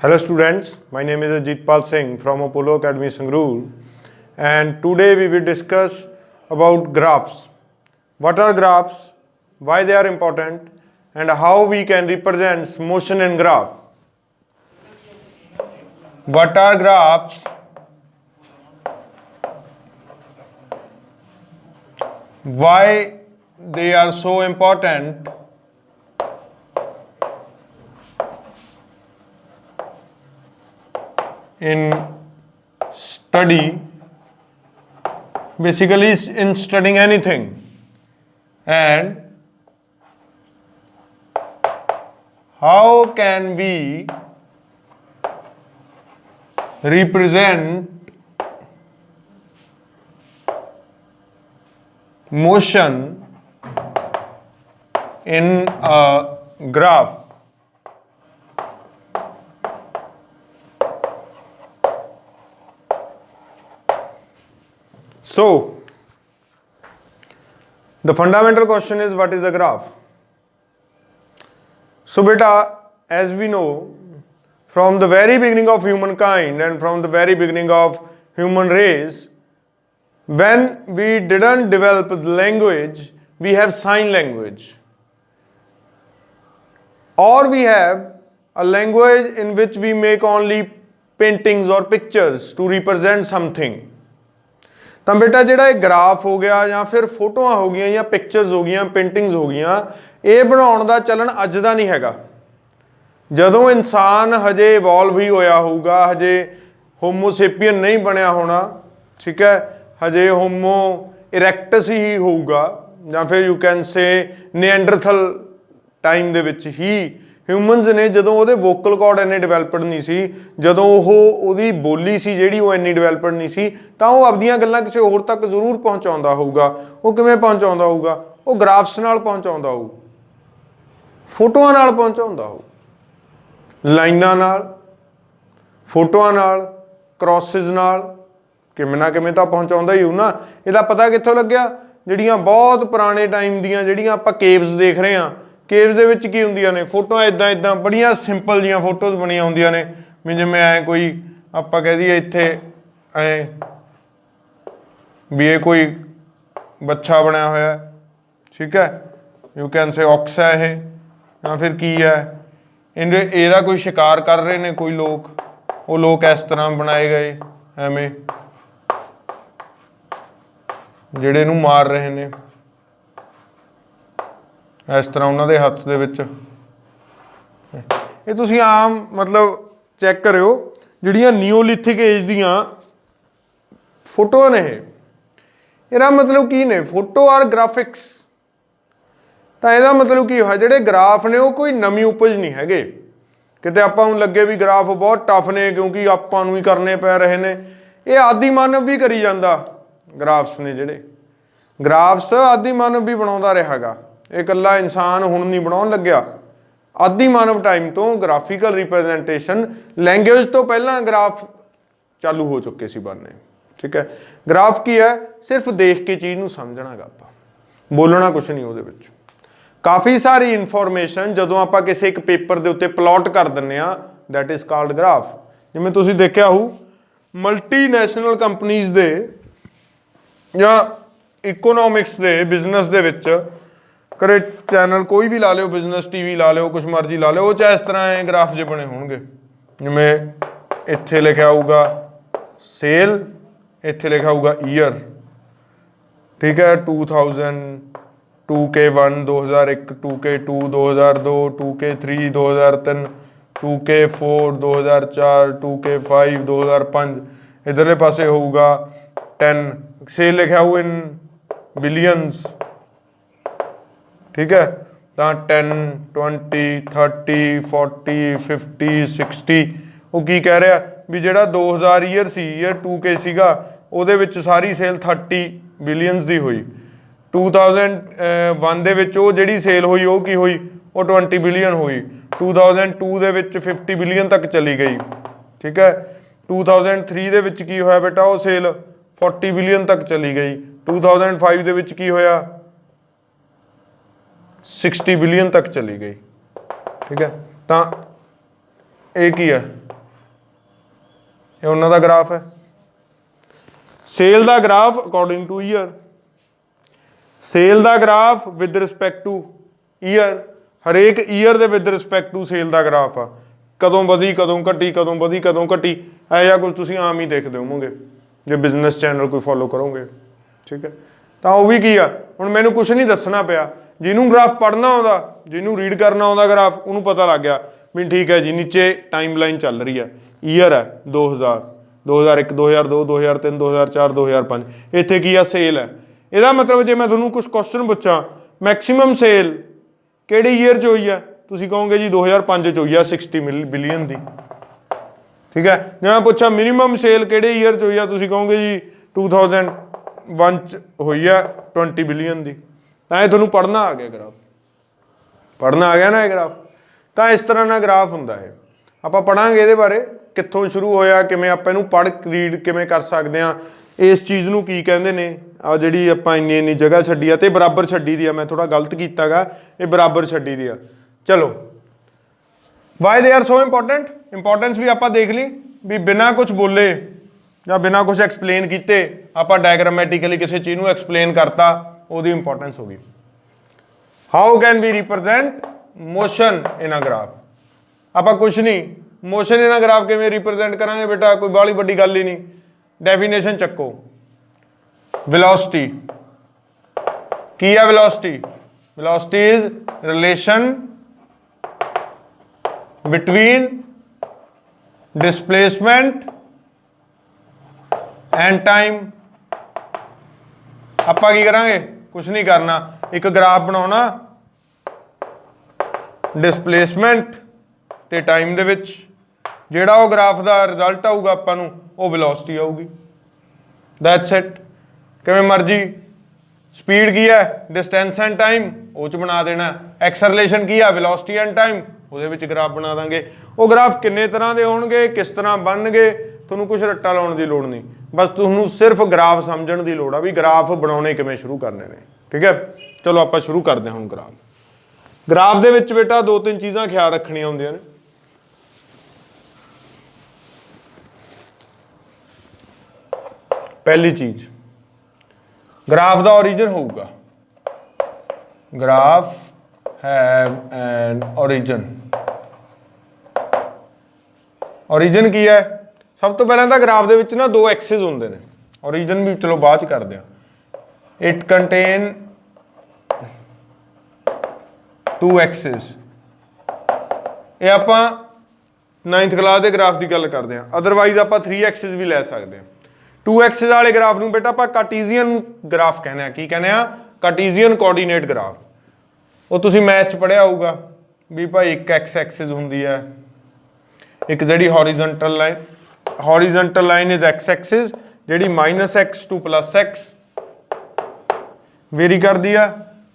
Hello students, my name is Ajitpal Singh from Apollo Academy Sangrur, and today we will discuss about graphs. What are graphs, why they are important, and how we can represent motion in graph. What are graphs? Why they are so important? In study, basically in studying anything, and how can we represent motion in a graph. So, the fundamental question is, what is a graph? So, beta, as we know, from the very beginning of humankind and from the very beginning of human race, when we didn't develop the language, we have sign language. Or we have a language in which we make only paintings or pictures to represent something. ਤਾਂ ਬੇਟਾ ਜਿਹੜਾ ਇਹ graph ਹੋ ਗਿਆ ਜਾਂ ਫਿਰ ਫੋਟੋਆਂ ਹੋ ਗਈਆਂ ਜਾਂ ਪਿਕਚਰਸ ਹੋ ਗਈਆਂ ਪੇਂਟਿੰਗਸ ਹੋ ਗਈਆਂ ਇਹ ਬਣਾਉਣ ਦਾ ਚੱਲਣ ਅੱਜ ਦਾ ਨਹੀਂ ਹੈਗਾ। ਜਦੋਂ ਇਨਸਾਨ ਹਜੇ ਇਵੋਲਵ ਹੀ ਹੋਇਆ ਹੋਊਗਾ, ਹਜੇ ਹੋਮੋਸੇਪੀਅਨ ਨਹੀਂ ਬਣਿਆ ਹੋਣਾ, ਠੀਕ ਹੈ, ਹਜੇ ਹੋਮੋ ਇਰੈਕਟਸ ਹੀ ਹੋਊਗਾ ਜਾਂ ਫਿਰ ਯੂ ਕੈਨ ਸੇ ਨੀਐਂਡਰਥਲ ਟਾਈਮ ਦੇ ਵਿੱਚ ਹੀ ਹਿਊਮਨਸ ਨੇ, ਜਦੋਂ ਉਹਦੇ ਵੋਕਲ ਕਾਰਡ ਇੰਨੇ ਡਿਵੈਲਪਡ ਨਹੀਂ ਸੀ, ਜਦੋਂ ਉਹਦੀ ਬੋਲੀ ਸੀ ਜਿਹੜੀ ਉਹ ਇੰਨੀ ਡਿਵੈਲਪਡ ਨਹੀਂ ਸੀ, ਤਾਂ ਉਹ ਆਪਦੀਆਂ ਗੱਲਾਂ ਕਿਸੇ ਹੋਰ ਤੱਕ ਜ਼ਰੂਰ ਪਹੁੰਚਾਉਂਦਾ ਹੋਊਗਾ। ਉਹ ਕਿਵੇਂ ਪਹੁੰਚਾਉਂਦਾ ਹੋਊਗਾ? ਉਹ ਗ੍ਰਾਫਸ ਨਾਲ ਪਹੁੰਚਾਉਂਦਾ ਹੋਊ, ਫੋਟੋਆਂ ਨਾਲ ਪਹੁੰਚਾਉਂਦਾ ਹੋਊ, ਲਾਈਨਾਂ ਨਾਲ, ਫੋਟੋਆਂ ਨਾਲ, ਕ੍ਰੋਸਿਸ ਨਾਲ, ਕਿਵੇਂ ਨਾ ਕਿਵੇਂ ਤਾਂ ਪਹੁੰਚਾਉਂਦਾ ਹੀ ਹੋਊ ਨਾ। ਇਹਦਾ ਪਤਾ ਕਿੱਥੋਂ ਲੱਗਿਆ? ਜਿਹੜੀਆਂ ਬਹੁਤ ਪੁਰਾਣੇ ਟਾਈਮ ਦੀਆਂ ਜਿਹੜੀਆਂ ਆਪਾਂ ਕੇਵਸ ਦੇਖ ਰਹੇ ਹਾਂ, ਕੇਵਸ ਦੇ ਵਿੱਚ ਕੀ ਹੁੰਦੀਆਂ ਨੇ? ਫੋਟੋਆਂ ਇੱਦਾਂ ਬੜੀਆਂ ਸਿੰਪਲ ਜੀਆਂ ਫੋਟੋਜ਼ ਬਣੀਆਂ ਹੁੰਦੀਆਂ ਨੇ, ਵੀ ਜਿਵੇਂ ਐਂ ਕੋਈ ਆਪਾਂ ਕਹਿ ਦਈਏ ਇੱਥੇ ਐਂ ਵੀ ਇਹ ਕੋਈ ਬੱਚਾ ਬਣਿਆ ਹੋਇਆ, ਠੀਕ ਹੈ, ਯੂ ਕੈਨ ਸੇ ਔਕਸ ਹੈ ਇਹ, ਜਾਂ ਫਿਰ ਕੀ ਹੈ, ਇਹਦਾ ਕੋਈ ਸ਼ਿਕਾਰ ਕਰ ਰਹੇ ਨੇ ਕੋਈ ਲੋਕ, ਉਹ ਲੋਕ ਇਸ ਤਰ੍ਹਾਂ ਬਣਾਏ ਗਏ ਐਵੇਂ ਜਿਹੜੇ ਇਹਨੂੰ ਮਾਰ ਰਹੇ ਨੇ, ਇਸ ਤਰ੍ਹਾਂ ਉਹਨਾਂ ਦੇ ਹੱਥ ਦੇ ਵਿੱਚ। ਇਹ ਤੁਸੀਂ ਆਮ ਮਤਲਬ ਚੈੱਕ ਕਰਿਓ, ਜਿਹੜੀਆਂ ਨਿਓਲਿਥਿਕ ਏਜ ਦੀਆਂ ਫੋਟੋਆਂ ਨੇ ਇਹਦਾ ਮਤਲਬ ਕੀ ਨੇ? Photo or graphics. ਤਾਂ ਇਹਦਾ ਮਤਲਬ ਕੀ ਹੋਇਆ? ਜਿਹੜੇ ਗ੍ਰਾਫ ਨੇ ਉਹ ਕੋਈ ਨਵੀਂ ਉਪਜ ਨਹੀਂ ਹੈਗੇ। ਕਿਤੇ ਆਪਾਂ ਨੂੰ ਲੱਗੇ ਵੀ ਗ੍ਰਾਫ ਬਹੁਤ ਟਫ ਨੇ ਕਿਉਂਕਿ ਆਪਾਂ ਨੂੰ ਹੀ ਕਰਨੇ ਪੈ ਰਹੇ ਨੇ, ਇਹ ਆਦਿ ਮਾਨਵ ਵੀ ਕਰੀ ਜਾਂਦਾ। ਗ੍ਰਾਫਸ ਨੇ ਜਿਹੜੇ ਗ੍ਰਾਫਸ ਆਦਿ ਮਾਨਵ ਵੀ ਬਣਾਉਂਦਾ ਰਿਹਾ ਗਾ, ਇਹ ਇਕੱਲਾ ਇਨਸਾਨ ਹੁਣ ਨਹੀਂ ਬਣਾਉਣ ਲੱਗਿਆ। ਆਦਿ ਮਾਨਵ ਟਾਈਮ ਤੋਂ ਗ੍ਰਾਫੀਕਲ ਰਿਪਰੈਜ਼ੈਂਟੇਸ਼ਨ, ਲੈਂਗੁਏਜ ਤੋਂ ਪਹਿਲਾਂ ਗ੍ਰਾਫ ਚਾਲੂ ਹੋ ਚੁੱਕੇ ਸੀ ਬਣਨੇ, ਠੀਕ ਹੈ। ਗ੍ਰਾਫ ਕੀ ਹੈ? ਸਿਰਫ ਦੇਖ ਕੇ ਚੀਜ਼ ਨੂੰ ਸਮਝਣਾ ਗਾ, ਆਪਾਂ ਬੋਲਣਾ ਕੁਛ ਨਹੀਂ ਉਹਦੇ ਵਿੱਚ। ਕਾਫੀ ਸਾਰੀ ਇਨਫੋਰਮੇਸ਼ਨ ਜਦੋਂ ਆਪਾਂ ਕਿਸੇ ਇੱਕ ਪੇਪਰ ਦੇ ਉੱਤੇ ਪਲਾਟ ਕਰ ਦਿੰਦੇ ਹਾਂ, ਦੈਟ ਇਜ਼ ਕਾਲਡ ਗ੍ਰਾਫ। ਜਿਵੇਂ ਤੁਸੀਂ ਦੇਖਿਆ ਹੋਊ ਮਲਟੀਨੈਸ਼ਨਲ ਕੰਪਨੀਜ਼ ਦੇ ਜਾਂ ਇਕੋਨੋਮਿਕਸ ਦੇ ਬਿਜ਼ਨਸ ਦੇ ਵਿੱਚ ਕਰੇ ਚੈਨਲ ਕੋਈ ਵੀ ਲਾ ਲਿਓ, ਬਿਜ਼ਨਸ ਟੀਵੀ ਲਾ ਲਿਓ, ਕੁਛ ਮਰਜ਼ੀ ਲਾ ਲਿਓ, ਉਹ 'ਚ ਇਸ ਤਰ੍ਹਾਂ ਐ ਗ੍ਰਾਫ ਜਿਹੇ ਬਣੇ ਹੋਣਗੇ। ਜਿਵੇਂ ਇੱਥੇ ਲਿਖਿਆ ਹੋਊਗਾ ਸੇਲ, ਇੱਥੇ ਲਿਖਿਆ ਹੋਊਗਾ ਈਅਰ, ਠੀਕ ਹੈ, 2000, 2K1 2001, 2K2 2002, 2K3 2003, 2K4 2004, 2K5 2005। ਇੱਧਰਲੇ ਪਾਸੇ ਹੋਊਗਾ 10, ਸੇਲ ਲਿਖਿਆ ਹੋਊ ਇਨ ਬਿਲੀਅਨਸ, ਠੀਕ ਹੈ। ਤਾਂ 10, 20, 30, 40, 50, 60। ਉਹ ਕੀ ਕਹਿ ਰਿਹਾ ਵੀ ਜਿਹੜਾ 2000 ਈਅਰ ਸੀ, ਈਅਰ 2K ਸੀਗਾ, ਉਹਦੇ ਵਿੱਚ ਸਾਰੀ ਸੇਲ 30 ਬਿਲੀਅਨਸ ਦੀ ਹੋਈ। 2001 ਦੇ ਵਿੱਚ ਉਹ ਜਿਹੜੀ ਸੇਲ ਹੋਈ ਉਹ ਕੀ ਹੋਈ? ਉਹ 20 ਬਿਲੀਅਨ ਹੋਈ। 2002 ਦੇ ਵਿੱਚ 50 ਬਿਲੀਅਨ ਤੱਕ ਚਲੀ ਗਈ, ਠੀਕ ਹੈ। 2003 ਦੇ ਵਿੱਚ ਕੀ ਹੋਇਆ ਬੇਟਾ? ਉਹ ਸੇਲ 40 ਬਿਲੀਅਨ ਤੱਕ ਚਲੀ ਗਈ। 2005 ਦੇ ਵਿੱਚ ਕੀ ਹੋਇਆ? 60 ਬਿਲੀਅਨ ਤੱਕ ਚਲੀ ਗਈ, ਠੀਕ ਹੈ। ਤਾਂ ਇਹ ਕੀ ਹੈ? ਇਹ ਉਹਨਾਂ ਦਾ ਗ੍ਰਾਫ ਹੈ। ਸੇਲ ਦਾ graph according to year, sale ਦਾ graph with respect to year, ਹਰੇਕ ਈਅਰ ਦੇ ਵਿਦ ਰਿਸਪੈਕਟ ਟੂ ਸੇਲ ਦਾ ਗ੍ਰਾਫ ਆ, ਕਦੋਂ ਵਧੀ ਕਦੋਂ ਘਟੀ, ਕਦੋਂ ਵਧੀ ਕਦੋਂ ਘਟੀ, ਇਹੋ ਜਿਹਾ ਕੁਝ ਤੁਸੀਂ ਆਮ ਹੀ ਦੇਖਦੇ ਹੋਵੋਗੇ ਜੇ ਬਿਜ਼ਨਸ ਚੈਨਲ ਕੋਈ ਫੋਲੋ ਕਰੋਗੇ। ਠੀਕ ਹੈ, ਤਾਂ ਉਹ ਵੀ ਕੀ ਆ, ਹੁਣ ਮੈਨੂੰ ਕੁਝ ਨਹੀਂ ਦੱਸਣਾ ਪਿਆ, ਜਿਹਨੂੰ ਗ੍ਰਾਫ ਪੜ੍ਹਨਾ ਆਉਂਦਾ, ਜਿਹਨੂੰ ਰੀਡ ਕਰਨਾ ਆਉਂਦਾ ਗ੍ਰਾਫ, ਉਹਨੂੰ ਪਤਾ ਲੱਗ ਗਿਆ ਵੀ ਠੀਕ ਹੈ ਜੀ, ਨੀਚੇ ਟਾਈਮ ਲਾਈਨ ਚੱਲ ਰਹੀ ਹੈ, ਈਅਰ ਹੈ 2000, 2001, 2002, 2003, 2004, 2005, ਇੱਥੇ ਕੀ ਆ, ਸੇਲ ਹੈ। ਇਹਦਾ ਮਤਲਬ ਜੇ ਮੈਂ ਤੁਹਾਨੂੰ ਕੁਝ ਕੁਐਸਚਨ ਪੁੱਛਾਂ ਮੈਕਸਿਮਮ ਸੇਲ ਕਿਹੜੇ ਈਅਰ 'ਚ ਹੋਈ ਆ, ਤੁਸੀਂ ਕਹੋਗੇ ਜੀ 2005 'ਚ ਹੋਈ ਆ 60 ਬਿਲੀਅਨ ਦੀ। ਠੀਕ ਹੈ, ਜੇ ਮੈਂ ਪੁੱਛਾਂ ਮਿਨੀਮਮ ਸੇਲ ਕਿਹੜੇ ਈਅਰ 'ਚ ਹੋਈ ਆ, ਤੁਸੀਂ ਕਹੋਗੇ ਜੀ 2001 'ਚ ਹੋਈ ਆ 20 ਬਿਲੀਅਨ ਦੀ। ਤਾਂ ਇਹ ਤੁਹਾਨੂੰ ਪੜ੍ਹਨਾ ਆ ਗਿਆ ਗ੍ਰਾਫ, ਪੜ੍ਹਨਾ ਆ ਗਿਆ ਨਾ ਇਹ ਗ੍ਰਾਫ। ਤਾਂ ਇਸ ਤਰ੍ਹਾਂ ਨਾਲ ਗ੍ਰਾਫ ਹੁੰਦਾ ਹੈ। ਆਪਾਂ ਪੜ੍ਹਾਂਗੇ ਇਹਦੇ ਬਾਰੇ, ਕਿੱਥੋਂ ਸ਼ੁਰੂ ਹੋਇਆ, ਕਿਵੇਂ ਆਪਾਂ ਇਹਨੂੰ ਪੜ੍ਹ ਰੀਡ ਕਿਵੇਂ ਕਰ ਸਕਦੇ ਹਾਂ, ਇਸ ਚੀਜ਼ ਨੂੰ ਕੀ ਕਹਿੰਦੇ ਨੇ, ਆ ਜਿਹੜੀ ਆਪਾਂ ਇੰਨੀ ਜਗ੍ਹਾ ਛੱਡੀ ਆ ਤੇ ਬਰਾਬਰ ਛੱਡੀ ਦੀ ਆ, ਮੈਂ ਥੋੜਾ ਗਲਤ ਕੀਤਾ ਗਾ, ਇਹ ਬਰਾਬਰ ਛੱਡੀ ਦੀ ਆ। ਚਲੋ why they are so important, importance ਵੀ ਆਪਾਂ ਦੇਖ ਲਈ ਵੀ ਬਿਨਾਂ ਕੁਝ ਬੋਲੇ ਜਾਂ ਬਿਨਾਂ ਕੁਝ ਐਕਸਪਲੇਨ ਕੀਤੇ ਆਪਾਂ ਡਾਇਗਰਾਮੈਟਿਕਲੀ ਕਿਸੇ ਚੀਜ਼ ਨੂੰ ਐਕਸਪਲੇਨ ਕਰਤਾ, ਉਹਦੀ ਇੰਪੋਰਟੈਂਸ ਹੋ ਗਈ। How can we represent motion in a graph, ਆਪਾਂ ਕੁਝ ਨਹੀਂ, ਮੋਸ਼ਨ ਇਨ ਅ ਗ੍ਰਾਫ ਕਿਵੇਂ ਰਿਪਰੈਜ਼ੈਂਟ ਕਰਾਂਗੇ ਬੇਟਾ, ਕੋਈ ਬਾਹਲੀ ਵੱਡੀ ਗੱਲ ਹੀ ਨਹੀਂ। ਡੈਫੀਨੇਸ਼ਨ ਚੱਕੋ, velocity ਕੀ ਹੈ, velocity, velocity is relation between displacement and time। ਆਪਾਂ ਕੀ ਕਰਾਂਗੇ, ਕੁਝ ਨਹੀਂ ਕਰਨਾ, ਇੱਕ ਗ੍ਰਾਫ ਬਣਾਉਣਾ ਡਿਸਪਲੇਸਮੈਂਟ ਤੇ ਟਾਈਮ ਦੇ ਵਿੱਚ, ਜਿਹੜਾ ਉਹ ਗ੍ਰਾਫ ਦਾ ਰਿਜ਼ਲਟ ਆਊਗਾ ਆਪਾਂ ਨੂੰ ਉਹ ਵੈਲੋਸਿਟੀ ਆਊਗੀ। That's it. ਕਿਵੇਂ ਮਰਜੀ, ਸਪੀਡ ਕੀ ਹੈ, ਡਿਸਟੈਂਸ ਐਂਡ ਟਾਈਮ, ਉਹ 'ਚ ਬਣਾ ਦੇਣਾ। ਐਕਸਲਰੇਸ਼ਨ ਕੀ ਆ, ਵੈਲੋਸਿਟੀ ਐਂਡ ਟਾਈਮ, ਉਹਦੇ ਵਿੱਚ ਗ੍ਰਾਫ ਬਣਾ ਦਾਂਗੇ। ਉਹ ਗ੍ਰਾਫ ਕਿੰਨੇ ਤਰ੍ਹਾਂ ਦੇ ਹੋਣਗੇ, ਕਿਸ ਤਰ੍ਹਾਂ ਬਣਨਗੇ, ਤੁਹਾਨੂੰ ਕੁਝ ਰੱਟਾ ਲਾਉਣ ਦੀ ਲੋੜ ਨਹੀਂ, ਬਸ ਤੁਹਾਨੂੰ ਸਿਰਫ ਗ੍ਰਾਫ ਸਮਝਣ ਦੀ ਲੋੜ ਆ ਵੀ ਗ੍ਰਾਫ ਬਣਾਉਣੇ ਕਿਵੇਂ ਸ਼ੁਰੂ ਕਰਨੇ ਨੇ। ਠੀਕ ਹੈ, ਚਲੋ ਆਪਾਂ ਸ਼ੁਰੂ ਕਰਦੇ ਹਾਂ ਹੁਣ ਗ੍ਰਾਫ। ਗ੍ਰਾਫ ਦੇ ਵਿੱਚ ਬੇਟਾ 2-3 ਚੀਜ਼ਾਂ ਖਿਆਲ ਰੱਖਣੀਆਂ ਹੁੰਦੀਆਂ ਨੇ। ਪਹਿਲੀ ਚੀਜ਼, ਗ੍ਰਾਫ ਦਾ origin ਹੋਊਗਾ, graph have an origin। origin ਕੀ ਹੈ, ਸਭ ਤੋਂ ਪਹਿਲਾਂ ਤਾਂ ਗ੍ਰਾਫ ਦੇ ਵਿੱਚ ਨਾ 2 ਐਕਸਿਸ ਹੁੰਦੇ ਨੇ, origin ਵੀ ਚਲੋ ਬਾਅਦ ਚ ਕਰਦੇ ਆ। ਇਟ ਕੰਟੇਨ 2 ਐਕਸਿਸ, ਇਹ ਆਪਾਂ 9th ਕਲਾਸ ਦੇ ਗ੍ਰਾਫ ਦੀ ਗੱਲ ਕਰਦੇ ਆ, ਅਦਰਵਾਈਜ਼ ਆਪਾਂ 3 ਐਕਸਿਸ ਵੀ ਲੈ ਸਕਦੇ ਆ। 2 ਐਕਸਿਸ ਵਾਲੇ ਗ੍ਰਾਫ ਨੂੰ ਬੇਟਾ ਆਪਾਂ ਕਾਰਟੀਜ਼ੀਅਨ ਗ੍ਰਾਫ ਕਹਿੰਦੇ ਆ। ਕੀ ਕਹਿੰਦੇ ਆ, ਕਾਰਟੀਜ਼ੀਅਨ ਕੋਆਰਡੀਨੇਟ ਗ੍ਰਾਫ। ਉਹ ਤੁਸੀਂ ਮੈਥ 'ਚ ਪੜ੍ਹਿਆ ਹੋਊਗਾ ਵੀ ਭਾਈ ਇੱਕ ਐਕਸ ਐਕਸਿਸ ਹੁੰਦੀ ਹੈ, ਇੱਕ ਜਿਹੜੀ horizontal line, horizontal line is X axis, ਜਿਹੜੀ -x to +x ਵੇਰੀ ਕਰਦੀ ਆ,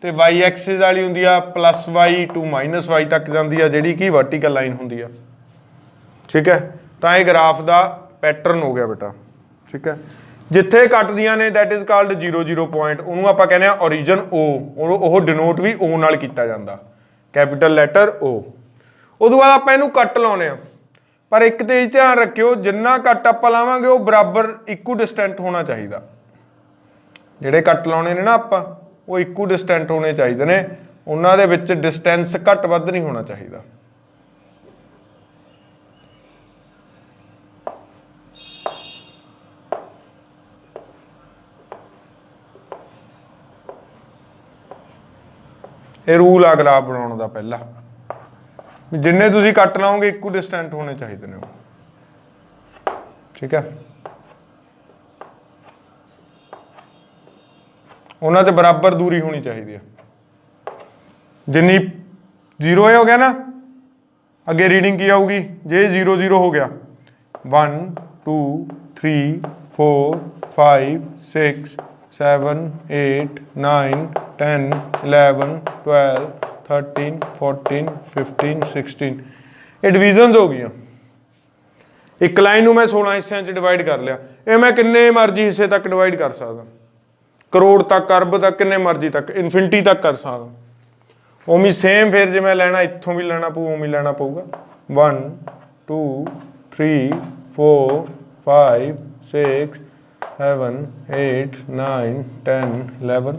ਤੇ y ਐਕਸਿਸ ਵਾਲੀ ਹੁੰਦੀ ਆ +y to -y ਤੱਕ ਜਾਂਦੀ ਆ, ਜਿਹੜੀ ਕਿ ਵਰਟੀਕਲ ਲਾਈਨ ਹੁੰਦੀ ਆ। ਠੀਕ ਹੈ, ਤਾਂ ਇਹ ਗ੍ਰਾਫ ਦਾ ਪੈਟਰਨ ਹੋ ਗਿਆ ਬੇਟਾ। ਠੀਕ ਹੈ, ਜਿੱਥੇ ਕੱਟਦੀਆਂ ਨੇ ਦੈਟ ਇਜ਼ ਕਾਲਡ 0-0 ਪੁਆਇੰਟ, ਉਹਨੂੰ ਆਪਾਂ ਕਹਿੰਦੇ ਆ origin O, ਉਹ ਡਿਨੋਟ ਵੀ O ਨਾਲ ਕੀਤਾ ਜਾਂਦਾ, ਕੈਪੀਟਲ ਲੈਟਰ O। ਉਦੋਂ ਬਾਅਦ ਆਪਾਂ ਇਹਨੂੰ ਕੱਟ ਲਾਉਣੇ ਆ, ਪਰ ਇੱਕ ਤੇ ਧਿਆਨ ਰੱਖਿਓ, ਜਿੰਨਾ ਕੱਟ ਆਪਾਂ ਲਾਵਾਂਗੇ ਉਹ ਬਰਾਬਰ ਇਕੂ ਡਿਸਟੈਂਟ ਹੋਣਾ ਚਾਹੀਦਾ। ਜਿਹੜੇ ਕੱਟ ਲਾਉਣੇ ਨੇ ਨਾ ਆਪਾਂ, ਉਹ ਇਕੂ ਡਿਸਟੈਂਟ ਹੋਣੇ ਚਾਹੀਦੇ ਨੇ, ਉਹਨਾਂ ਦੇ ਵਿੱਚ ਡਿਸਟੈਂਸ ਘੱਟ ਵੱਧ ਨਹੀਂ ਹੋਣਾ ਚਾਹੀਦਾ। ਇਹ ਰੂਲ ਆ ਗ੍ਰਾਫ ਬਣਾਉਣ ਦਾ ਪਹਿਲਾ, ਜਿੰਨੇ ਤੁਸੀਂ ਕੱਟ ਲਾਓਗੇ ਇਕੂ ਡਿਸਟੈਂਟ ਹੋਣੇ ਚਾਹੀਦੇ ਨੇ। ਠੀਕ ਹੈ, ਉਹਨਾਂ 'ਚ ਬਰਾਬਰ ਦੂਰੀ ਹੋਣੀ ਚਾਹੀਦੀ ਹੈ। ਜਿੰਨੀ 0 ਹੋ ਗਿਆ ਨਾ, ਅੱਗੇ ਰੀਡਿੰਗ ਕੀ ਆਊਗੀ, ਜੇ 0-0 ਹੋ ਗਿਆ 1 2 3 4 5 6 7 8 9 10 11 12 13 14 15 16, ਇਹ ਡਿਵੀਜ਼ਨਸ ਹੋ ਗਈਆਂ। ਇੱਕ ਲਾਈਨ ਨੂੰ ਮੈਂ 16 ਹਿੱਸਿਆਂ 'ਚ ਡਿਵਾਈਡ ਕਰ ਲਿਆ, ਇਹ ਮੈਂ ਕਿੰਨੇ ਮਰਜ਼ੀ ਹਿੱਸੇ ਤੱਕ ਡਿਵਾਈਡ ਕਰ ਸਕਦਾ, ਕਰੋੜ ਤੱਕ, ਅਰਬ ਤੱਕ, ਕਿੰਨੇ ਮਰਜ਼ੀ ਤੱਕ, ਇਨਫਿਨਿਟੀ ਤੱਕ ਕਰ ਸਕਦਾ। ਉਵੇਂ ਸੇਮ ਫਿਰ ਜੇ ਮੈਂ ਲੈਣਾ ਇੱਥੋਂ ਵੀ ਲੈਣਾ ਪਊ, ਉਵੇਂ ਲੈਣਾ ਪਊਗਾ 1 2 3 4 5 6 7 8 9 10 11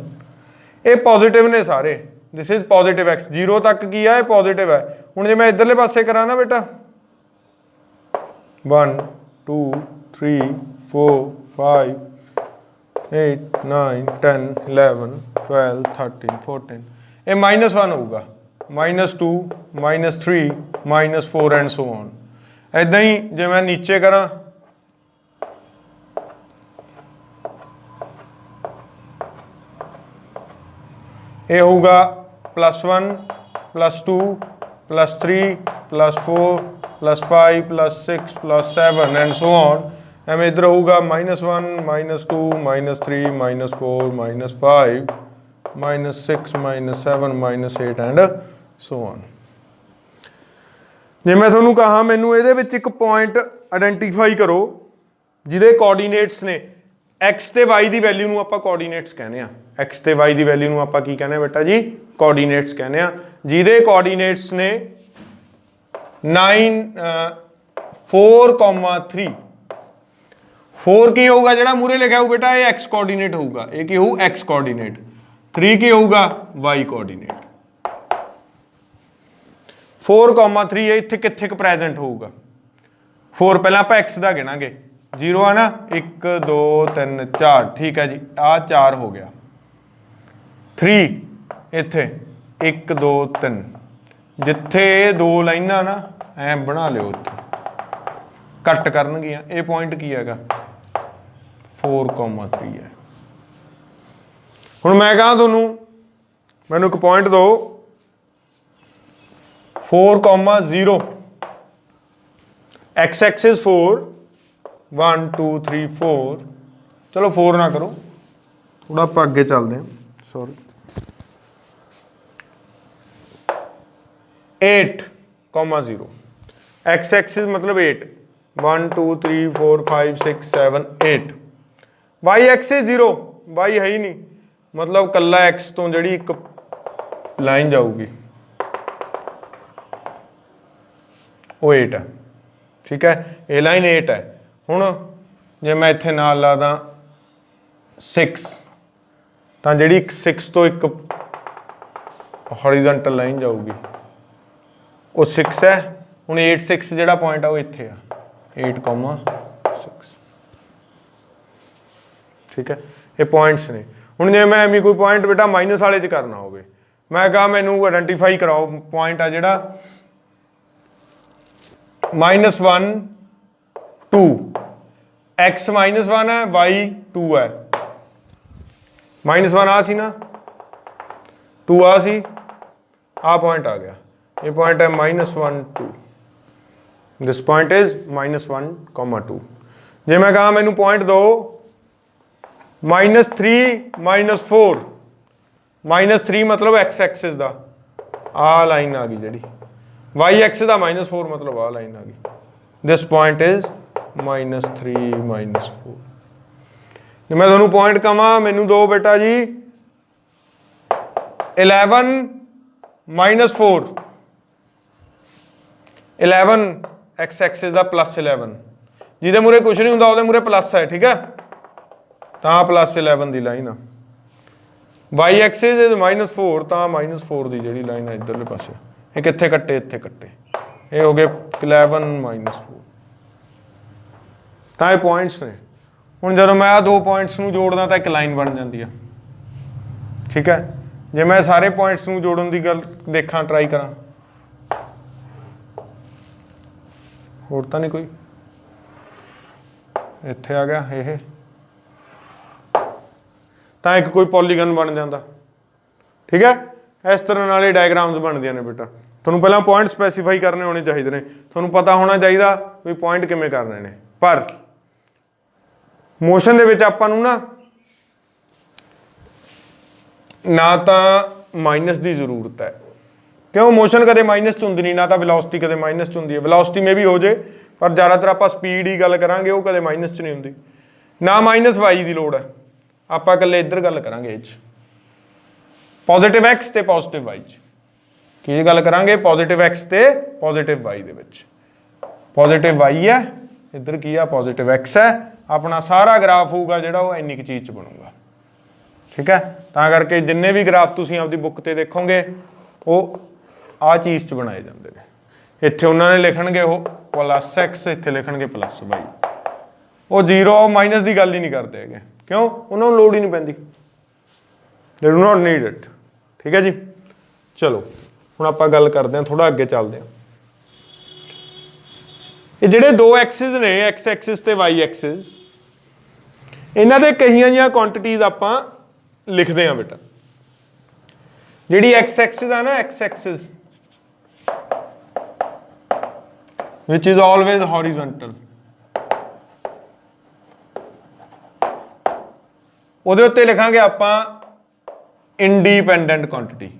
ਇਹ ਪੋਜ਼ਿਟਿਵ ਨੇ ਸਾਰੇ। दिस इज पॉजिटिव एक्स, 0 तक की है पॉजिटिव है। हुण जे मैं इधरले पासे करा ना बेटा 1 2 3 4 5 8 9 10 11 12 13 14 ये -1 होगा, -2 -3 -4 एंड सो ऑन। इदां ही जे मैं नीचे करा ये होगा +1 +2 +3 +4 +5 +6 +7 एंड सो ऑन। एवं इधर होगा -1 -2 -3 -4 -5 -6 -7 -8 एंड सो ऑन। जे मैं तुहानूं कहा मैनू इहदे विच एक पॉइंट आइडेंटिफाई करो जिहदे कोऑर्डिनेट्स ने एक्स ते वाई दी वैल्यू नूं आपां कोऑर्डिनेट्स कहने आ। एक्स ते वाई दी वैल्यू नूं आपां की कहने बेटा जी, कोऑर्डिनेट्स कहने आ। जिहदे कोऑर्डिनेट्स ने 4,3 4 की होगा जिहड़ा मूहरे लिखा हो बेटा ये एक्स कोऑर्डिनेट होगा, ये की होऊ एक्स कोऑर्डिनेट। 3 की होगा वाई कोऑर्डिनेट। 4,3 ये इत्थे कित्थे क प्रेजेंट होगा। 4 पहला आपां एक्स दा गिणांगे, 0 है ना, 1 2 3 4 ठीक है जी, आ 4 हो गया। 3 इत्थे 1 2 3 जिथे 2 लाइनां ना ऐ बना लियो, इत्थे कट करनगियां। ये पॉइंट की हैगा 4,3 है। हुण मैं कहां तुहानूं मैनूं एक पॉइंट दो 4,0 एक्स एक्सिस 4 1 2 3 4 चलो 4 ना करो, थोड़ा आप अगे चलते हैं, सॉरी 8,0 एक्स एक्सिस मतलब 8 1 2 3 4 5 6 7 8 वाई एक्सिस 0 वाई है ही नहीं, मतलब कला एक्स तो जी एक लाइन जाऊगी वो 8 है। ठीक है, ये लाइन 8 है। हुण जे मैं इत्थे नाल ला दा 6 तो जी 6 तो एक हॉरिजॉन्टल लाइन जाऊगी वो 6 है। हुण 8 6 जिहड़ा पॉइंट है वो इत्थे आ 8,6। ठीक है, ये पॉइंट्स ने। हुण जे मैं एवं कोई पॉइंट बेटा माइनस वाले च करना होवे, मैं कहा मैनू आइडेंटिफाई कराओ पॉइंट आ जिहड़ा -1 2 एक्स -1 है वाई 2 है। -1 आ सी ना, 2 आ सी, आ पॉइंट आ गया, ये पॉइंट है -1 2। This point is -1, -2। जे मैं कहा मैनू पॉइंट दो -3 -4 -3 मतलब एक्स एक्सिस का आ लाइन आ गई जी, वाई एक्सिस का -4 मतलब आ लाइन आ गई। This point is -3 -4। जे मैं तुहानू पॉइंट कहां मैनू दो बेटा जी 11 -4 11 एक्स एक्सिस का +11 जिहदे मूहरे कुछ नहीं हुंदा, उहदे मूहरे प्लस है। ठीक है, तां +11 की लाइन आ। वाई एक्सिस इज -4 तां -4 की जिहड़ी लाइन है इधरले पासे, ये कित्थे कट्टे, इत्थे कट्टे, ये हो गए 11 -4। तां ये पॉइंट्स ने। हुण जदों मैं आ दो पॉइंट्स नूं जोड़दा तां एक लाइन बन जाती है। ठीक है, जे मैं सारे पॉइंट्स नूं जोड़न की गल देखा ट्राई करा, होर तां नहीं कोई, इत्थे आ गया ये, तां एक कोई पॉलीगन बन जाता। ठीक है, इस तरह नाल डायग्राम्स बनदियां ने बेटा। तुहानूं पहलां पॉइंट स्पैसीफाई करने होने चाहिए ने, तुहानूं पता होना चाहिए भी पॉइंट किवें करने ने। पर मोशन दे विच आपां नूं ना तां माइनस की जरूरत है, क्यों मोशन कदे माइनस च हुंदी नहीं, ना तो वेलोसिटी कदे माइनस च हुंदी है। वेलोसिटी में भी हो जाए पर ज़्यादातर आप स्पीड ही गल करांगे, वो कदे माइनस च नहीं हुंदी। ना माइनस वाई की लोड़ है, आप कल्ले इधर गल करांगे पॉजिटिव एक्स ते पॉजिटिव वाई च की गल करांगे, पॉजिटिव एक्स ते पॉजिटिव वाई दे विच। पॉजिटिव वाई है इधर की है पॉजिटिव एक्स है, अपना सारा ग्राफ होगा जिहड़ा वो इन्नी की चीज़ च बनूगा। ठीक है, तां करके जिन्ने भी ग्राफ तुसीं आपदी बुक ते देखोगे वो आ चीज़ च बनाए जाते हैं। इत्थे उन्होंने लिखणगे वो प्लस एक्स, इत्थे लिखणगे प्लस वाई, वो जीरो माइनस की गल ही नहीं करते है, क्यों? उन्होंने लोड़ ही नहीं पैंदी, they do not need it. ठीक है जी, चलो हुण आपां गल करते हैं, थोड़ा अगे चलते हैं। ये जिहड़े दो एक्सिस ने, एक्स एक्सिस ते वाई एक्सिस, इन्हां दे कईयां जिहियां क्वांटिटीज आपां लिखते हैं बेटा। जिहड़ी एक्स एक्सिस है ना, x axis which is always horizontal, ਉਹਦੇ ਉੱਤੇ ਲਿਖਾਂਗੇ ਆਪਾਂ ਇੰਡੀਪੈਂਡੈਂਟ ਕੁਆਂਟੀਟੀ।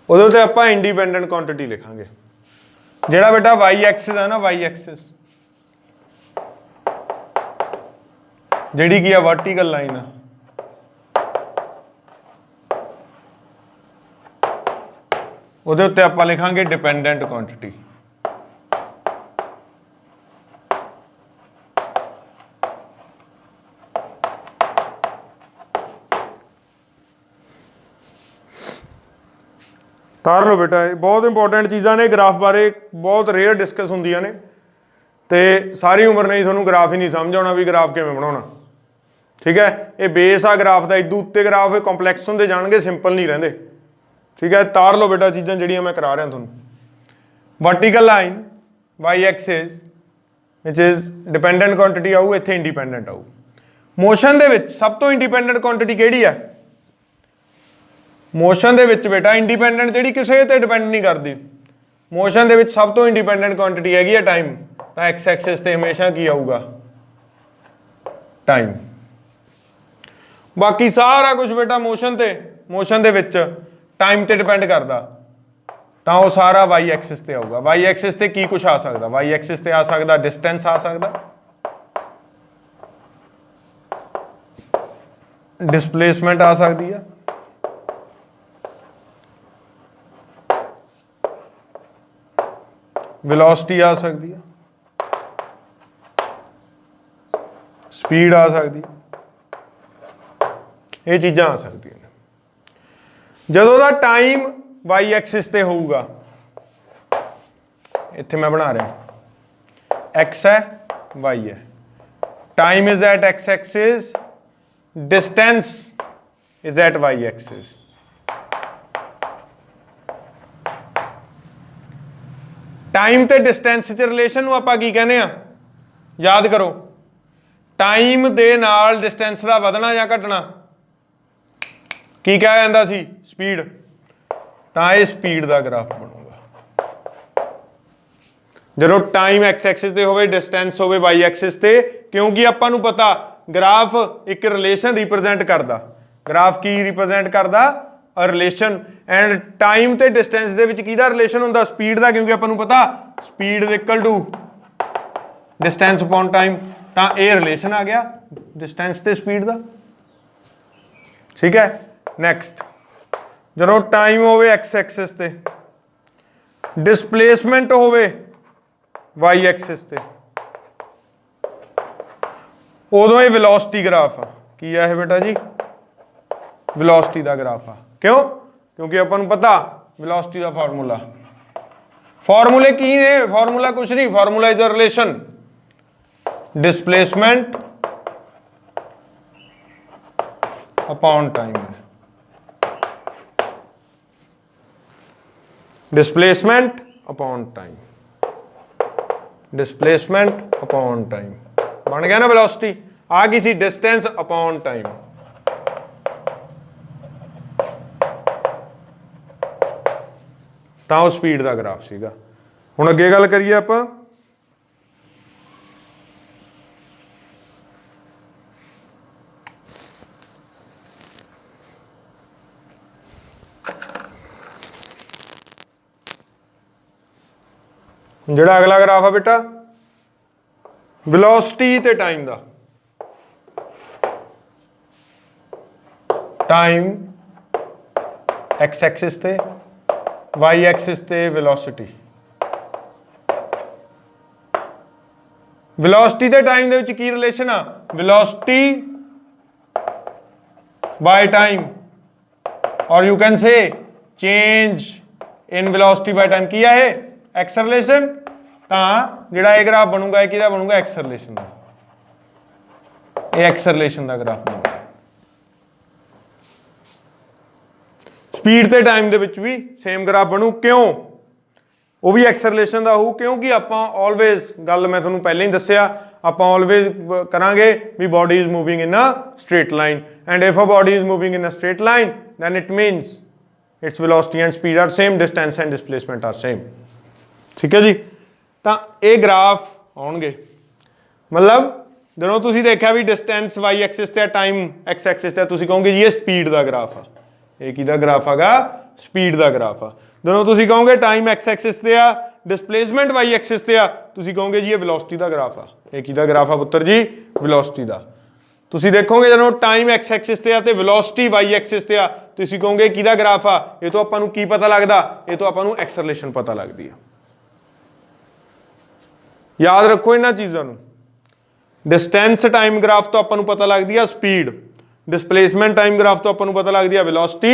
ਉਹਦੇ ਉੱਤੇ ਆਪਾਂ ਇੰਡੀਪੈਂਡੈਂਟ ਕੁਆਂਟੀਟੀ ਲਿਖਾਂਗੇ। ਜਿਹੜਾ ਬੇਟਾ ਵਾਈ ਐਕਸਿਸ ਹੈ ਨਾ, ਵਾਈ ਐਕਸਿਸ ਜਿਹੜੀ ਕੀ ਆ ਵਰਟੀਕਲ ਲਾਈਨ ਆ, ਉਹਦੇ ਉੱਤੇ ਆਪਾਂ ਲਿਖਾਂਗੇ ਡਿਪੈਂਡੈਂਟ ਕੁਆਂਟੀਟੀ। ਤਾਰ ਲਓ ਬੇਟਾ, ਇਹ ਬਹੁਤ ਇੰਪੋਰਟੈਂਟ ਚੀਜ਼ਾਂ ਨੇ, ਗ੍ਰਾਫ ਬਾਰੇ ਬਹੁਤ ਰੇਅਰ ਡਿਸਕਸ ਹੁੰਦੀਆਂ ਨੇ, ਤੇ ਸਾਰੀ ਉਮਰ ਨਹੀਂ ਤੁਹਾਨੂੰ ਗ੍ਰਾਫ ਹੀ ਨਹੀਂ ਸਮਝ ਆਉਣਾ ਵੀ ਗ੍ਰਾਫ ਕਿਵੇਂ ਬਣਾਉਣਾ। ਠੀਕ ਹੈ, ਇਹ ਬੇਸ ਆ ਗ੍ਰਾਫ ਦਾ, ਇਦੋਂ ਉੱਤੇ ਗ੍ਰਾਫ ਇਹ ਕੰਪਲੈਕਸ ਹੁੰਦੇ ਜਾਣਗੇ, ਸਿੰਪਲ ਨਹੀਂ ਰਹਿੰਦੇ। ठीक है, तार लो बेटा चीज़ां जिहड़ियां मैं करा रहा तुहानूं। Vertical line Y axis which is dependent quantity आऊ, इत्थे इंडिपेंडेंट आऊ। मोशन दे विच सब तो इंडिपेंडेंट क्वांटिटी किहड़ी है? मोशन दे विच बेटा इंडिपेंडेंट जिहड़ी किसे ते डिपेंड नहीं करती, मोशन दे विच सब तो इंडिपेंडेंट क्वांटिटी हैगी है टाइम। तो एक्स एक्सिस ते हमेशा की आऊगा? टाइम। बाकी सारा कुछ बेटा मोशन दे विच टाइम ते डिपेंड करता, तो वह सारा वाई एक्सिस ते आऊगा। वाई एक्सिस ते की कुछ आ सकता? वाई एक्सिस ते आ सकता डिस्टेंस, आ सकता डिस्प्लेसमेंट, आ सकती है वेलोसिटी, आ सकती है स्पीड, आ सकती है, ये चीज़ां आ सकती हैं। ਜਦੋਂ ਦਾ टाइम वाई एक्सिस ਤੇ ਹੋਊਗਾ, ਇੱਥੇ मैं बना रहा एक्स है वाई है, time is at X axis, distance is at Y axis. Time ਤੇ डिस्टेंस ਚ रिलेशन ਨੂੰ ਆਪਾਂ ਕੀ ਕਹਿੰਦੇ ਆ? याद करो, टाइम ਦੇ ਨਾਲ डिस्टेंस ਦਾ ਵਧਣਾ ਜਾਂ ਘਟਣਾ की कहा जाता सी? स्पीड। तो यह स्पीड का ग्राफ बनूगा जो टाइम एक्स एक्सिस ते होवे, डिस्टेंस होवे वाई एक्सिस ते, क्योंकि आपां नूं पता ग्राफ एक रिलेशन रिप्रजेंट करता। ग्राफ की रिप्रजेंट करता? रिलेशन। एंड टाइम ते डिस्टेंस दे विच किहदा रिलेशन हुंदा? स्पीड का, क्योंकि आपां नूं पता speed is equal to distance upon time. तो यह रिलेशन आ गया डिस्टेंस ते स्पीड का। ठीक है, नैक्सट जो टाइम होवे एक्स एक्सिस ते, डिस्प्लेसमेंट होवे वाई एक्सिस ते, उदों ये वेलोसिटी ग्राफ आ। की है बेटा जी? वेलोसिटी का ग्राफ आ। क्यों? क्योंकि आपां नूं पता वेलोसिटी का फार्मूला, फार्मूले की ने? फार्मूला कुछ नहीं, formula is a relation displacement upon time. Displacement upon time, displacement upon time बन गया ना वेलोसिटी। आ गई सी डिस्टेंस अपॉन टाइम। तो स्पीड का ग्राफ सीगा। हुण अगे गल करिए आपां जिहड़ा अगला ग्राफ है बेटा वेलोसिटी ते टाइम दा। टाइम एक्स एक्सिस ते वाई एक्सिस ते वेलोसिटी। वेलोसिटी दे टाइम दे विच की रिलेशन आ, वेलोसिटी बाय टाइम, और you can say change in velocity by time की है एक्स रिलेशन। तो जिहड़ा ये ग्राफ बनूगा किहदा बनूगा, एक्स रिलेशन का, ये एक्स रिलेशन का ग्राफ बनूगा। स्पीड ते टाइम दे विच भी सेम ग्राफ बनू, क्यों, वो भी एक्स रिलेशन का हो, क्योंकि आपां ऑलवेज गल मैं तुहानूं पहले ही दस्सिया, आपां ऑलवेज करांगे भी body is moving in a straight line, and if a body is moving in a straight line then it means its velocity and speed are same, distance and displacement are same. ठीक है जी। तो ये graph आउणगे, मतलब ਜਦੋਂ ਤੁਸੀਂ देखा भी distance Y axis ਤੇ टाइम एक्स एक्सिस ਤੇ ਤੁਸੀਂ ਕਹੋਗੇ जी ये स्पीड का ग्राफ आ, ये किहदा ग्राफ हैगा, स्पीड का ग्राफ आ। ਜਦੋਂ ਤੁਸੀਂ ਕਹੋਗੇ टाइम एक्स एक्सिस ਤੇ आ, डिस्प्लेसमेंट वाई एक्सिस ਤੇ आ, ਤੁਸੀਂ ਕਹੋਗੇ जी ये वेलोसिटी का ग्राफ आ। ये किहदा ग्राफ आ पुੱਤਰ जी, वेलोसिटी का। ਤੁਸੀਂ ਦੇਖੋਗੇ ਜਦੋਂ टाइम एक्स एक्सिस ਤੇ ਆ ਤੇ वेलोसिटी वाई एक्सिस ਤੇ ਆ, ਤੁਸੀਂ ਕਹੋਗੇ ਕਿਹਦਾ ग्राफ ਆ। ਇਹ ਤੋਂ ਆਪਾਂ ਨੂੰ ਕੀ ਪਤਾ ਲੱਗਦਾ, ਇਹ ਤੋਂ ਆਪਾਂ ਨੂੰ ਐਕਸਲਰੇਸ਼ਨ ਪਤਾ ਲੱਗਦੀ ਆ। याद रखो इन्हां चीज़ों ਨੂੰ। डिस्टेंस टाइम ग्राफ तो आपां नूं पता लगदी आ स्पीड, डिस्प्लेसमेंट टाइम ग्राफ तो आपां नूं पता लगदी आ वेलोसिटी,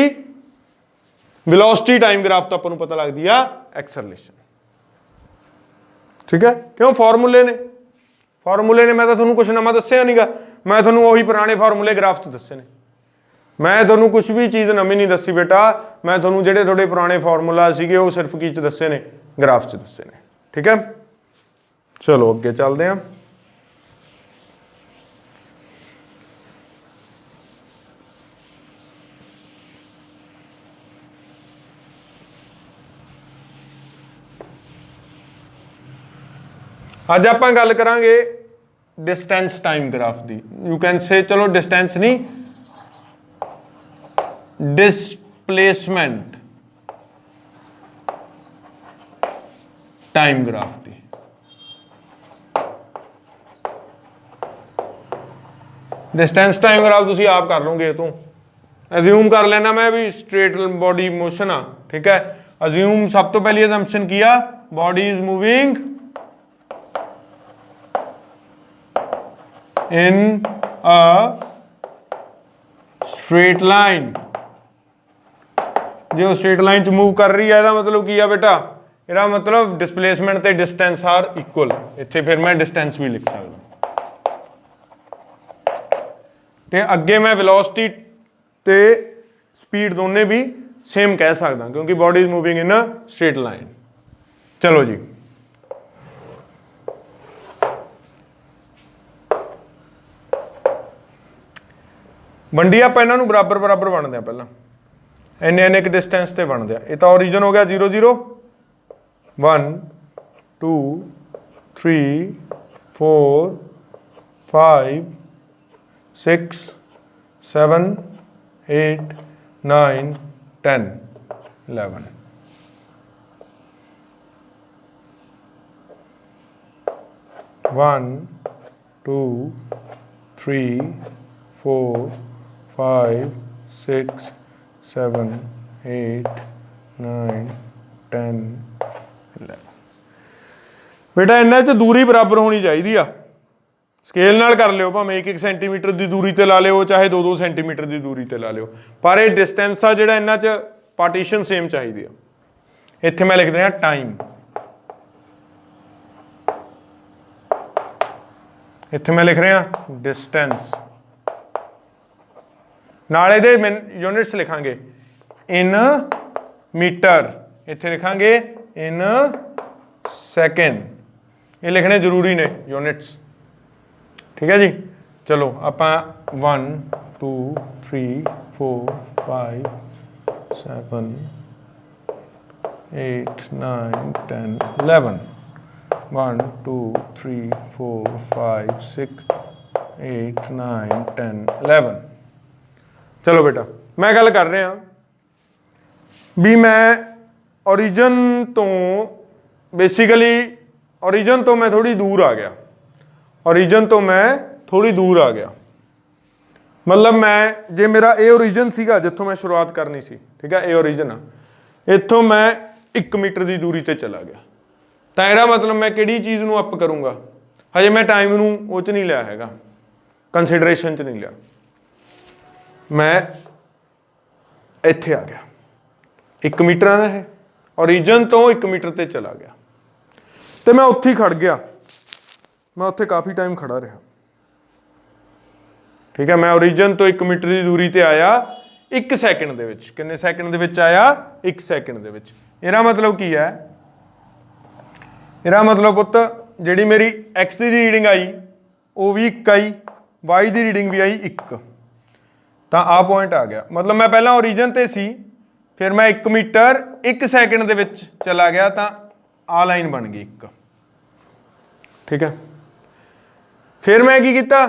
वेलोसिटी टाइम ग्राफ तो आपां नूं पता लगदी आ एक्सलरेशन। ठीक है, क्यों, फॉर्मूले ने, फॉर्मूले ने। मैं तो तुहानूं कुछ नवां दस्सिया नहींगा, मैं तुहानूं उही पुराने फॉर्मूले ग्राफ च दस्से ने। मैं तुहानूं कुछ भी चीज़ नवीं नहीं दस्सी बेटा, मैं तुहानूं जिहड़े तुहाडे पुराने फॉर्मूला सीगे वो सिर्फ की च दस्से ने, ग्राफ च दस्से ने। ठीक है, चलो अगे चलते हैं। अज आप गल करांगे डिस्टेंस टाइम ग्राफ की। यू कैन से, चलो डिस्टेंस नहीं, डिस्प्लेसमेंट टाइम ग्राफ की। डिस्टेंस टाइम ग्राफ तुसीं आप कर लोगे, तो अज्यूम कर लेना मैं भी स्ट्रेट बॉडी मोशन आ। ठीक है, अज्यूम सब तो पहली असम्पशन किया, body is moving in a straight line. जो स्ट्रेट लाइन च मूव कर रही है इसका मतलब की है बेटा, इसका मतलब डिस्प्लेसमेंट ते डिस्टेंस आर इक्वल। इत्थे फिर मैं डिस्टेंस भी लिख सकता, ते अगे मैं वेलोसिटी ते स्पीड दोने भी सेम कह सकता, क्योंकि body is moving in a straight line. चलो जी, वंडी आप इन्हों बराबर बराबर बनते हैं, पहला इन्ने इन्ने एक डिस्टेंस से बनते हैं। ये तो ओरिजिन हो गया 0 0 1 2 3 4 5 6 7 8 9 10 11। One two three four 5 6 7 8 9 10 11। बेटा इन्हां च दूरी बराबर होनी चाहिए आ। स्केल नाल कर लियो, भावें 1 1 सेंटीमीटर की दूरी ते ला लियो, चाहे 2 2 सेंटीमीटर की दूरी ते ला लियो, पर ये डिस्टेंस आ जिहड़ा इन्हां च पार्टीशन सेम चाहिए आ। इत्थे मैं लिख देना टाइम, इत्थे मैं लिख रहा डिस्टेंस, नाले दे यूनिट्स लिखांगे इन मीटर, इत्थे लिखांगे इन सैकेंड, ये लिखने जरूरी ने यूनिट्स। ठीक है जी, चलो आपां 1 2 3 4 5 7 8 9 10 11 1 2 3 4 5 6 8 9 10 11। चलो बेटा मैं गल कर रहा भी मैं ओरिजिन तो बेसिकली ओरिजिन तो मैं थोड़ी दूर आ गया, ओरिजिन तो मैं थोड़ी दूर आ गया, मतलब मैं जे मेरा ए ओरीजन सीगा जिथों मैं शुरुआत करनी सी, ठीक है, ए ओरीजन आ, इथों मैं 1 मीटर की दूरी ते चला गया, तो यह मतलब मैं किहड़ी चीज़ नूं अप करूँगा, हजे मैं टाइम नूं वो च नहीं लिया हैगा, कंसीडरेशन च नहीं लिया, मैं इत्थे आ गया 1 मीटर है ना, है ओरीजन तो 1 मीटर ते चला गया, तो मैं उत्थे ही खड़ गया, मैं उत्थे काफ़ी टाइम खड़ा रहा, ठीक है। मैं ओरीजन तो 1 मीटर की दूरी ते आया 1 सैकेंड दे विच, किन्ने सैकेंड दे विच आया 1 सैकेंड दे विच। इहदा मतलब की है, इहदा मतलब पुत्त जिहड़ी मेरी एक्स की रीडिंग आई वो भी 1 आई, वाई की रीडिंग भी आई 1, तो आ पॉइंट आ गया। मतलब मैं पहला ओरीजन ते सी, फिर मैं 1 मीटर 1 सैकेंड दे विच चला गया, तो आ लाइन बन गई 1, ठीक है। फिर मैं की कीता,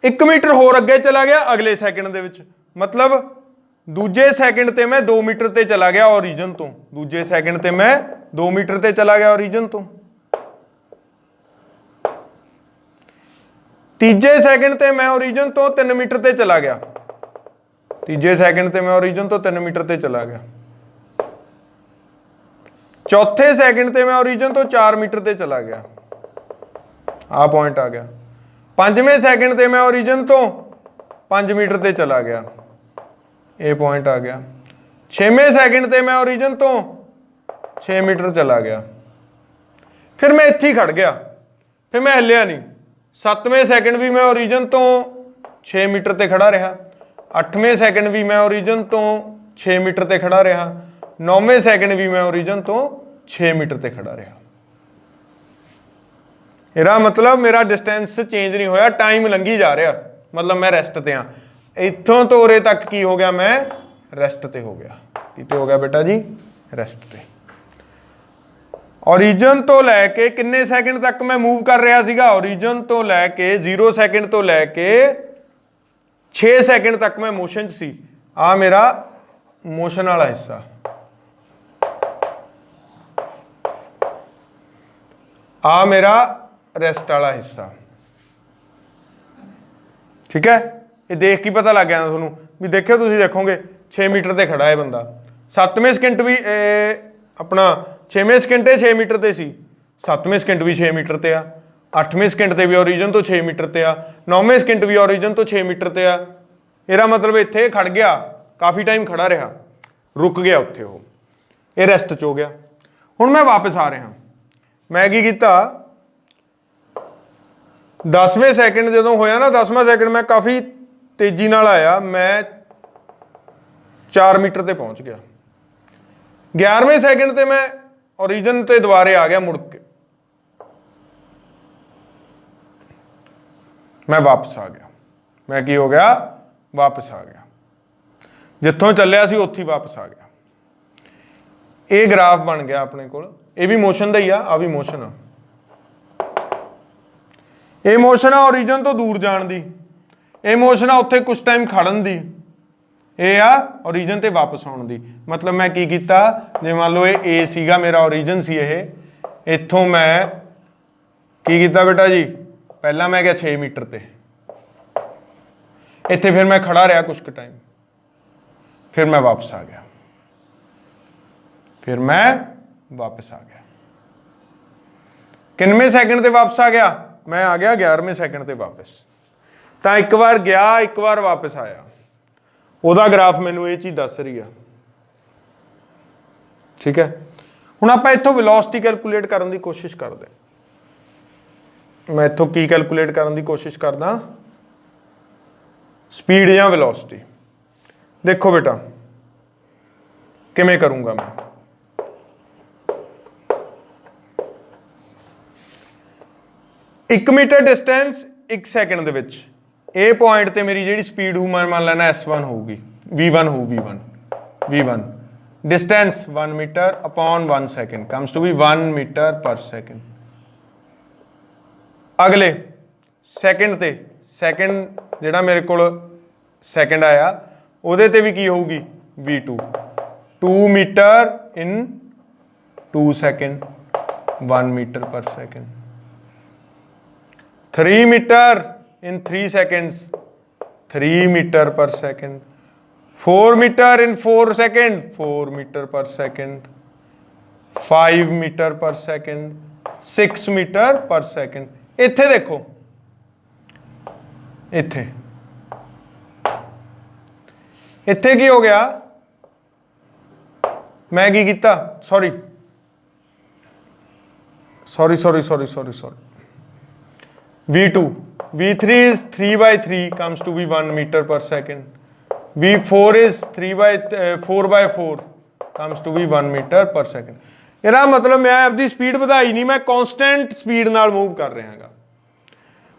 1 मीटर होर अगे चला गया अगले सैकेंड दे विच, मतलब दूजे सैकेंड ते मैं 2 मीटर ते चला गया ओरीजन तो, दूजे सैकेंड ते मैं 2 मीटर ते चला गया ओरीजन तो, तीजे सैकेंड ते मैं ओरीजन तो 3 मीटर ते चला गया, तीजे सैकेंड ते मैं ओरीजन तो 3 मीटर ते चला गया, चौथे सैकेंड ते मैं ओरीजन तो 4 मीटर ते चला गया, आ पॉइंट आ गया। पंजवें सैकेंड ते मैं ओरीजन तो 5 मीटर ते चला गया, ये पॉइंट आ गया। छेवें सैकेंड ते मैं ओरीजन तो 6 मीटर चला गया, फिर मैं इत्थे ही खड़ गया, फिर मैं हिलिया नहीं। 7वें सैकेंड भी मैं ओरीजन तो 6 मीटर ते खड़ा रहा, 8वें सैकेंड भी मैं ओरीजन तो 6 मीटर ते खड़ा रहा, 9वें सैकेंड भी मैं ओरीजन तो 6 मीटर ते खड़ा रहा। ਇਹਦਾ मतलब मेरा डिस्टेंस चेंज नहीं होया, टाइम लंघी जा रहा, मतलब मैं रेस्ट ते हाँ, इत्थों तो उरे तक की हो गया, मैं रेस्ट ते हो गया, किते हो गया बेटा जी, रेस्ट ते। ओरीजन तो लैके किन्ने सैकेंड तक मैं मूव कर रहा सीगा, ओरीजन तो लैके 0 सैकेंड तो लैके 6 सैकेंड तक मैं मोशन च सी, आ मेरा मोशन वाला हिस्सा, आ मेरा रेस्ट वाला हिस्सा, ठीक है। ये देख के पता लग गया थोनू भी, देखियो तुसीं देखोगे 6 मीटर ते खड़ा है बंदा, 7वें सैकेंड भी अपना 6वें सैकेंड 6 मीटर ते सी, 7वें सैकेंड भी 6 मीटर ते आ, 8वें सैकेंड ते भी ओरीजन तो 6 मीटर ते आ, 9वें सैकेंड भी ओरीजन तो 6 मीटर ते आ। ਇਹਦਾ मतलब इत्थे खड़ गया, काफ़ी टाइम खड़ा रहा, रुक गया उत्थे, वो ये रेस्ट च हो गया। हुण मैं वापस आ रहा, मैं की कीता, 10वें सैकेंड जो होया ना, 10वां सैकेंड मैं काफ़ी तेजी नाल आया, मैं 4 मीटर ते पहुँच गया। 11वें सैकेंड ते मैं ओरीजन ते दोबारे आ गया, मुड़ के मैं वापस आ गया, मैं की हो गया, वापस आ गया, जिथों चलिया सी उत्थे वापस आ गया। ये ग्राफ बन गया अपने कोल, ये भी मोशन का ही आ भी मोशन आ, ये मोशन आ ओरीजन तो दूर जाण दी, ये मोशन आ उत्थे कुछ टाइम खड़न दी, ये आ ओरीजन ते वापस आउण दी। मतलब मैं की कीता, जे मान लो ये ए सीगा मेरा ओरीजन सी, ये इत्थों मैं की कीता बेटा जी, पहला मैं गया 6 मीटर ते, इत्थे फिर मैं खड़ा रहा कुछ टाइम, फिर मैं वापस आ गया, फिर मैं वापस आ गया। किनवें सैकेंड ते वापस आ गया, मैं आ गया 11वें सैकेंड ते वापस। तो एक बार गया, एक बार वापस आया, ਉਹਦਾ ग्राफ मैनू ये चीज़ दस रही है, ठीक है। हुण आपां इत्थों वेलोसिटी कैलकुलेट करने की कोशिश करते, मैं इत्थों की कैलकुलेट करने की कोशिश करदा, स्पीड या वेलोसिटी। देखो बेटा किवें करूँगा मैं, 1 मीटर डिस्टेंस 1 सैकेंड दे विच, ए पॉइंट ते मेरी जिहड़ी स्पीड हो, मैं मान लेना S1 होगी, V1 हो, V1 distance 1 metre upon 1 second comes to be 1 metre per second. अगले सैकेंड ते, सैकेंड जिहड़ा मेरे कोल सैकेंड आया, ਉਹਦੇ ਤੇ भी की होगी V2, 2 metre in 2 second 1 metre per second, 3 metre in 3 seconds 3 metre per second, 4 metre in 4 second, 4 metre per second, 5 metre per second, 6 metre per second. इत्थे देखो, इत्थे इत्थे की हो गया, मैं की कीता, sorry sorry sorry sorry sorry sorry, V2, V3 is 3/3 comes to be 1 meter per second. V4 is 4/4 comes to be 1 meter per second. ਇਹਦਾ ਮਤਲਬ ਮੈਂ ਆਪਦੀ ਸਪੀਡ ਵਧਾਈ ਨਹੀਂ, ਮੈਂ ਕਨਸਟੈਂਟ ਸਪੀਡ ਨਾਲ ਮੂਵ ਕਰ ਰਿਹਾ ਹਾਂਗਾ।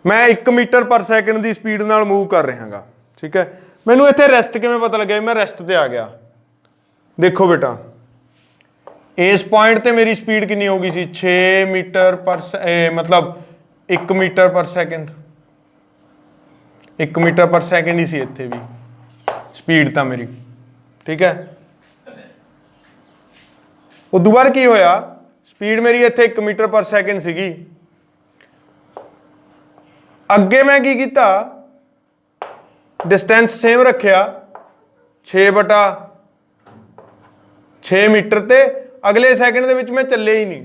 ਮੈਂ 1 ਮੀਟਰ ਪਰ ਸੈਕਿੰਡ ਦੀ ਸਪੀਡ ਨਾਲ ਮੂਵ ਕਰ ਰਿਹਾ ਹਾਂਗਾ। ਠੀਕ ਹੈ, ਮੈਨੂੰ ਇੱਥੇ ਰੈਸਟ ਕਿਵੇਂ ਪਤਾ ਲੱਗਿਆ? ਮੈਂ ਰੈਸਟ ਤੇ ਆ ਗਿਆ। ਦੇਖੋ ਬੇਟਾ, ਇਸ ਪੁਆਇੰਟ ਤੇ ਮੇਰੀ ਸਪੀਡ ਕਿੰਨੀ ਹੋ ਗਈ ਸੀ? 6 ਮੀਟਰ ਪਰ ਮਤਲਬ 1 metre per second, 1 metre per second ही सी इत्थे भी स्पीड तां मेरी। ठीक है, उदों बाद की होया, स्पीड मेरी इत्थे 1 मीटर पर सेकंड सीगी। अगे मैं की कीता, डिस्टेंस सेम रखिया 6/6 मीटर ते अगले सैकंड दे विच मैं चले ही नहीं,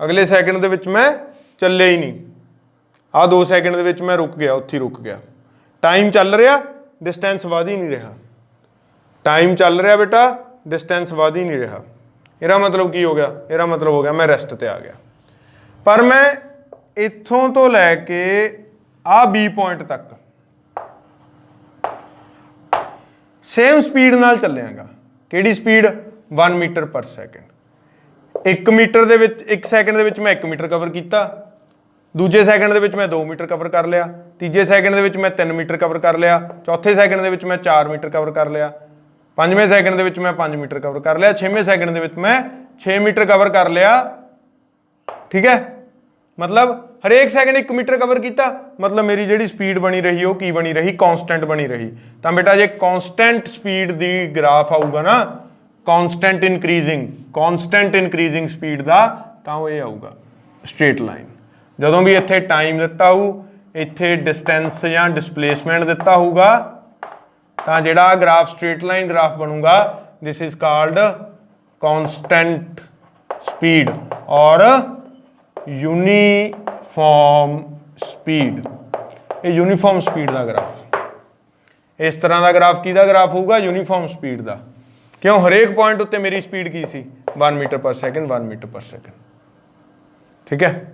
अगले सैकंड दे विच मैं चले ही नहीं। आ 2 सैकंड दे विच मैं रुक गया, उत्थे रुक गया। टाइम चल रहा, डिस्टेंस वध ही नहीं रहा। टाइम चल रहा बेटा, डिस्टेंस वध ही नहीं रहा। ਇਹਦਾ मतलब की हो गया? ਇਹਦਾ मतलब हो गया मैं रेस्ट ते आ गया। पर मैं इत्थों तो लैके आ बी पॉइंट तक सेम स्पीड नाल ਚੱਲਿਆਗਾ। ਕਿਹੜੀ speed? 1 metre per second. 1 metre ਦੇ ਵਿੱਚ 1 ਸੈਕਿੰਡ ਦੇ ਵਿੱਚ ਮੈਂ 1 मीटर कवर ਕੀਤਾ, ਦੂਜੇ ਸੈਕਿੰਡ ਦੇ ਵਿੱਚ ਮੈਂ 2 मीटर कवर कर लिया, ਤੀਜੇ ਸੈਕਿੰਡ ਦੇ ਵਿੱਚ ਮੈਂ 3 मीटर कवर कर लिया, ਚੌਥੇ ਸੈਕਿੰਡ ਦੇ ਵਿੱਚ ਮੈਂ 4 मीटर कवर कर लिया, ਪੰਜਵੇਂ ਸੈਕਿੰਡ ਦੇ ਵਿੱਚ ਮੈਂ 5 मीटर कवर कर लिया, ਛੇਵੇਂ ਸੈਕਿੰਡ ਦੇ ਵਿੱਚ ਮੈਂ 6 मीटर कवर कर लिया। ठीक है, मतलब हरेक सैकेंड 1 मीटर कवर किया, मतलब मेरी जी स्पीड बनी रही वो की बनी रही? कॉन्सटेंट बनी रही। तो बेटा जे कॉन्सटेंट स्पीड की ग्राफ आऊगा ना, कॉन्सटेंट इनक्रीजिंग स्पीड का, तो ये आऊगा स्ट्रेट लाइन। जदों भी इत्थे टाइम दिता हो, इत्थे डिस्टेंस या डिसप्लेसमेंट दिता होगा, तो जिहड़ा ग्राफ स्ट्रेट लाइन ग्राफ बनूगा, this is called constant speed और यूनीफॉर्म स्पीड। ये यूनीफॉर्म स्पीड का ग्राफ, इस तरह का ग्राफ किहदा ग्राफ होगा? यूनीफॉर्म स्पीड का। क्यों? हरेक पॉइंट उत्ते मेरी स्पीड की सी? 1 metre per second, 1 metre per second. ठीक है,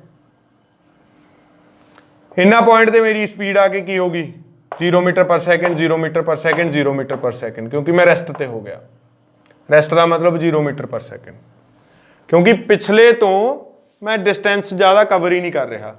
इन्ना पॉइंट ते मेरी स्पीड आके की होगी? 0 metre per second, 0 metre per second, 0 metre per second, क्योंकि मैं रेस्ट ते हो गया। रेस्ट का मतलब 0 मीटर पर सेकंड, क्योंकि पिछले तो मैं डिस्टेंस ज़्यादा कवर ही नहीं कर रहा,